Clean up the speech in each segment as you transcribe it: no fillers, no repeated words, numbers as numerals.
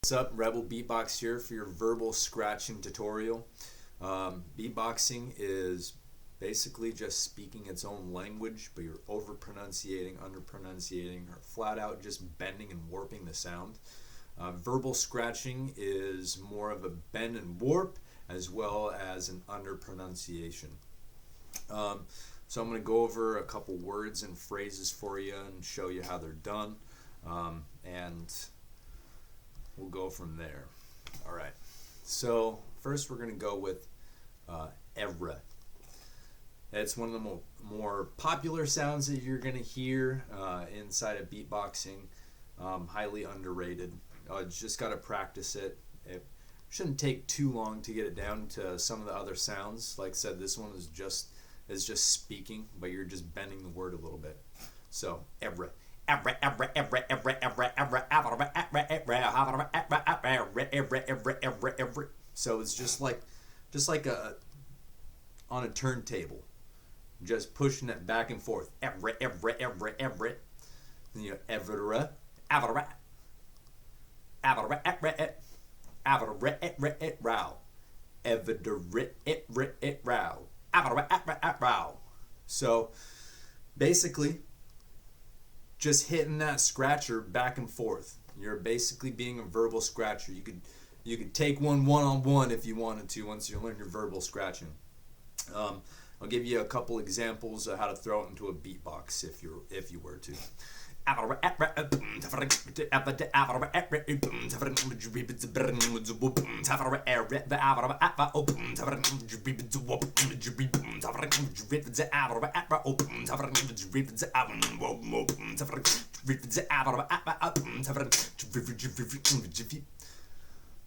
What's up, Rebel Beatbox here for your verbal scratching tutorial. Beatboxing is basically just speaking its own language, but you're over pronunciating, under pronunciating, or flat out just bending and warping the sound. Verbal scratching is more of a bend and warp as well as an under pronunciation. So I'm going to go over a couple words and phrases for you and show you how they're done. And we'll go from there. All right. So first we're going to go with evra. It's one of the more popular sounds that you're going to hear inside of beatboxing. Highly underrated. Just got to practice it. It shouldn't take too long to get it down to some of the other sounds. Like I said, this one is just speaking, but you're just bending the word a little bit. So evra. So it's just like a on a turntable, just pushing it back and forth. Then you know, evra, so basically, just hitting that scratcher back and forth. You're basically being a verbal scratcher. You could take one-on-one if you wanted to once you learn your verbal scratching. I'll give you a couple examples of how to throw it into a beatbox if you were to.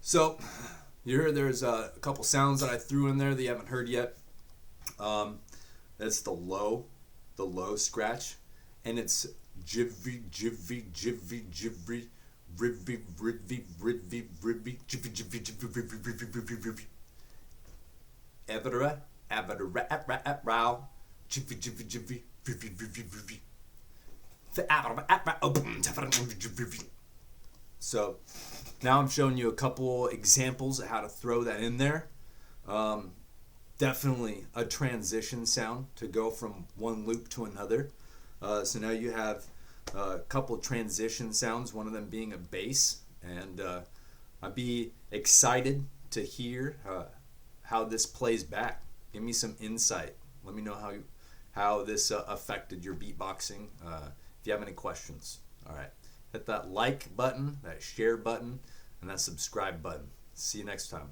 So you heard there's a couple sounds that I threw in there that you haven't heard yet. That's the low scratch, and it's jivvy, jivvy, jivvy, jivvy, rivvy, rivvy, rivvy, rivvy, jivvy, jivvy, jivvy, rivvy, rivvy, rivvy. Evra, abadara, row, jivvy, jivvy, jivvy, rivvy, rivvy, rivvy. So now I'm showing you a couple examples of how to throw that in there. Definitely a transition sound to go from one loop to another. So now you have a couple transition sounds, one of them being a bass, and I'd be excited to hear how this plays back. Give me some insight. Let me know how this affected your beatboxing. If you have any questions. All right, hit that like button, that share button, and that subscribe button. See you next time.